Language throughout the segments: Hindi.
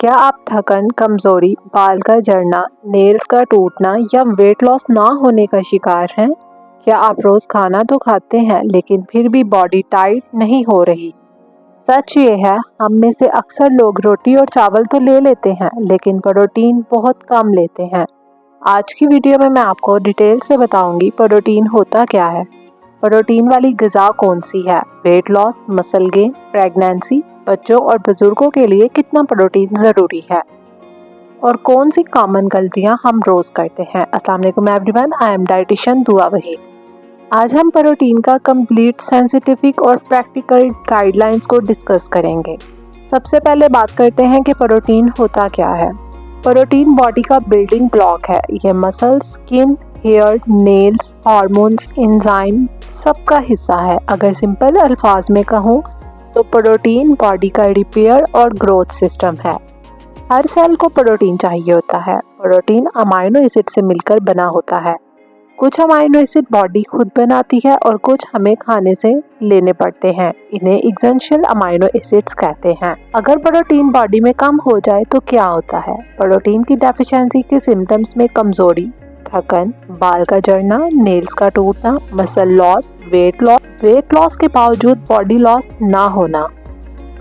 क्या आप थकन, कमज़ोरी, बाल का झड़ना, नेल्स का टूटना या वेट लॉस ना होने का शिकार हैं? क्या आप रोज़ खाना तो खाते हैं लेकिन फिर भी बॉडी टाइट नहीं हो रही? सच ये है, हम में से अक्सर लोग रोटी और चावल तो ले लेते हैं लेकिन प्रोटीन बहुत कम लेते हैं। आज की वीडियो में मैं आपको डिटेल से बताऊंगी प्रोटीन होता क्या है, प्रोटीन वाली ग़िज़ा कौन सी है, weight loss, muscle gain, pregnancy, बच्चों और बुजुर्गों के लिए कितना प्रोटीन ज़रूरी है और कौन सी कॉमन गलतियां हम रोज़ करते हैं। अस्सलाम वालेकुम एवरीवन, आई एम डाइटिशियन दुआ वहीद। आज हम प्रोटीन का कंप्लीट साइंटिफिक और प्रैक्टिकल गाइडलाइंस को डिस्कस करेंगे। सबसे पहले बात करते हैं कि प्रोटीन होता क्या है। प्रोटीन बॉडी का बिल्डिंग ब्लॉक है। यह muscle, skin, hair, nails, hormones, enzyme सबका हिस्सा है। अगर सिंपल अल्फाज में कहूँ तो प्रोटीन बॉडी का रिपेयर और ग्रोथ सिस्टम है। हर सेल को प्रोटीन चाहिए होता है। प्रोटीन अमाइनो एसिड से मिलकर बना होता है। कुछ अमाइनो एसिड बॉडी खुद बनाती है और कुछ हमें खाने से लेने पड़ते हैं। इन्हें एसेंशियल अमाइनो एसिड्स कहते हैं। अगर प्रोटीन बॉडी में कम हो जाए तो क्या होता है? प्रोटीन की डेफिशिएंसी के सिम्टम्स में कमजोरी, थकन, बाल का झड़ना, नेल्स का टूटना, मसल लॉस, वेट लॉस के बावजूद बॉडी लॉस ना होना,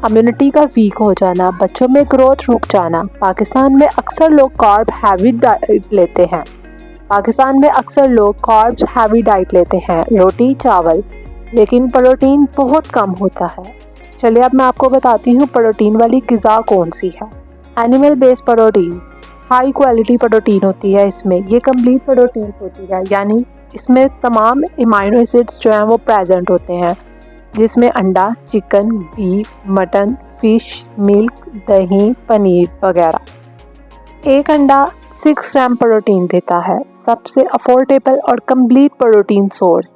इम्यूनिटी का वीक हो जाना, बच्चों में ग्रोथ रुक जाना। पाकिस्तान में अक्सर लोग कार्ब हैवी डाइट लेते हैं, रोटी चावल, लेकिन प्रोटीन बहुत कम होता है। चलिए अब मैं आपको बताती हूँ प्रोटीन वाली ग़िज़ा कौन सी है। Animal based protein, high quality protein होती है। इसमें ये कंप्लीट प्रोटीन होती है, यानी इसमें तमाम अमाइनो एसिड्स जो हैं वो प्रेजेंट होते हैं, जिसमें अंडा, chicken, beef, mutton, fish, milk, दही, पनीर वगैरह। एक अंडा 6 ग्राम प्रोटीन देता है। सबसे अफोर्डेबल और complete protein source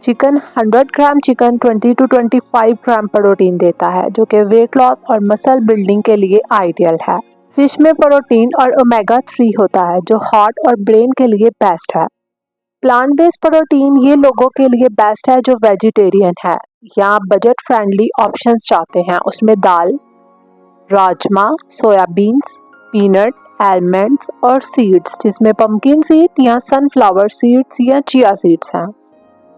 chicken, 100 gram chicken 20 to 25 gram protein देता है, जो कि वेट लॉस और मसल बिल्डिंग के लिए आइडियल है। फिश में प्रोटीन और ओमेगा 3 होता है, जो हार्ट और ब्रेन के लिए बेस्ट है। प्लांट बेस्ड प्रोटीन ये लोगों के लिए बेस्ट है जो वेजिटेरियन है या बजट फ्रेंडली ऑप्शंस चाहते हैं। उसमें दाल, राजमा, सोयाबीन्स, पीनट, आलमंड्स और सीड्स, जिसमें पंपकिन सीड या सनफ्लावर सीड्स या चिया सीड्स हैं।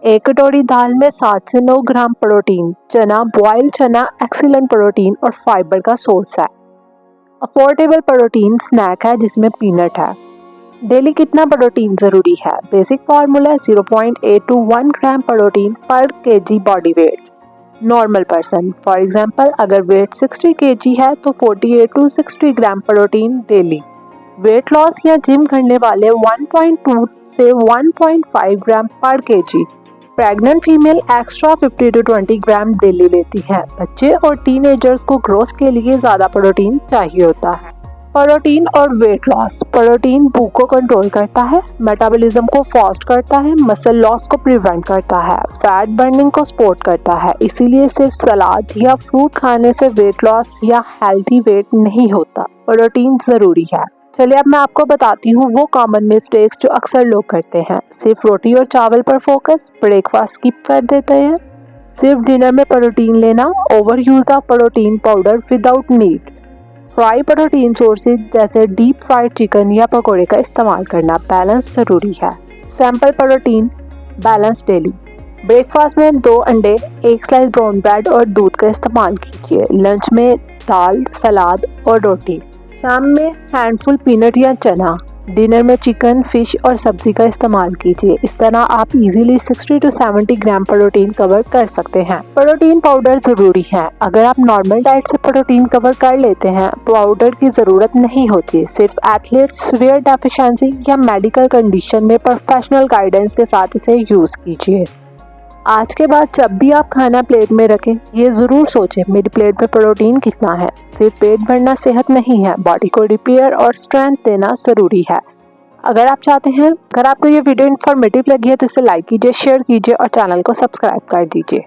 एक कटोरी दाल में 7 से 9 ग्राम प्रोटीन। चना, बॉइल्ड चना एक्सीलेंट प्रोटीन और फाइबर का सोर्स है। अफोर्डेबल प्रोटीन स्नैक है जिसमें पीनट है। डेली कितना प्रोटीन ज़रूरी है? Basic formula 0.8 to 1 gram protein per kg body weight. Normal person, for example, अगर वेट 60 केजी है तो 48 to 60 gram protein daily. Weight loss या जिम करने वाले 1.2 से 1.5 ग्राम पर KG. Pregnant female extra 50 to 20 gram daily लेती है। बच्चे और टीनेजर्स को ग्रोथ के लिए ज़्यादा प्रोटीन चाहिए होता है। प्रोटीन और वेट लॉस। प्रोटीन भूख को कंट्रोल करता है, मेटाबॉलिज्म को फास्ट करता है, मसल लॉस को प्रिवेंट करता है, फैट बर्निंग को सपोर्ट करता है। इसीलिए सिर्फ सलाद या फ्रूट खाने से वेट लॉस या हेल्थी वेट नहीं होता। प्रोटीन ज़रूरी है। चलिए अब मैं आपको बताती हूँ वो कॉमन मिस्टेक्स जो अक्सर लोग करते हैं। सिर्फ रोटी और चावल पर फोकस, ब्रेकफास्ट स्किप कर देते हैं, सिर्फ डिनर में प्रोटीन लेना, over use of protein powder without need, fry protein sources जैसे डीप फ्राइड चिकन या पकौड़े का इस्तेमाल करना। बैलेंस ज़रूरी है। Sample protein balance daily. Breakfast में 2 अंडे, 1 स्लाइस ब्राउन ब्रेड और दूध का इस्तेमाल कीजिए। लंच में दाल, सलाद और रोटी। शाम में हैंडफुल पीनट या चना। डिनर में चिकन, फिश और सब्जी का इस्तेमाल कीजिए। इस तरह आप easily 60 to 70 gram protein cover कर सकते हैं। प्रोटीन पाउडर ज़रूरी है। अगर आप नॉर्मल डाइट से प्रोटीन कवर कर लेते हैं, पाउडर की ज़रूरत नहीं होती। सिर्फ एथलीट्स, सीवियर डेफिशिएंसी या मेडिकल कंडीशन में प्रोफेशनल गाइडेंस के साथ इसे यूज़ कीजिए। आज के बाद जब भी आप खाना प्लेट में रखें, ये ज़रूर सोचें मेरी प्लेट में प्रोटीन कितना है। सिर्फ पेट भरना सेहत नहीं है, बॉडी को रिपेयर और स्ट्रेंथ देना ज़रूरी है। अगर आपको ये वीडियो इन्फॉर्मेटिव लगी है तो इसे लाइक कीजिए, शेयर कीजिए और चैनल को सब्सक्राइब कर दीजिए।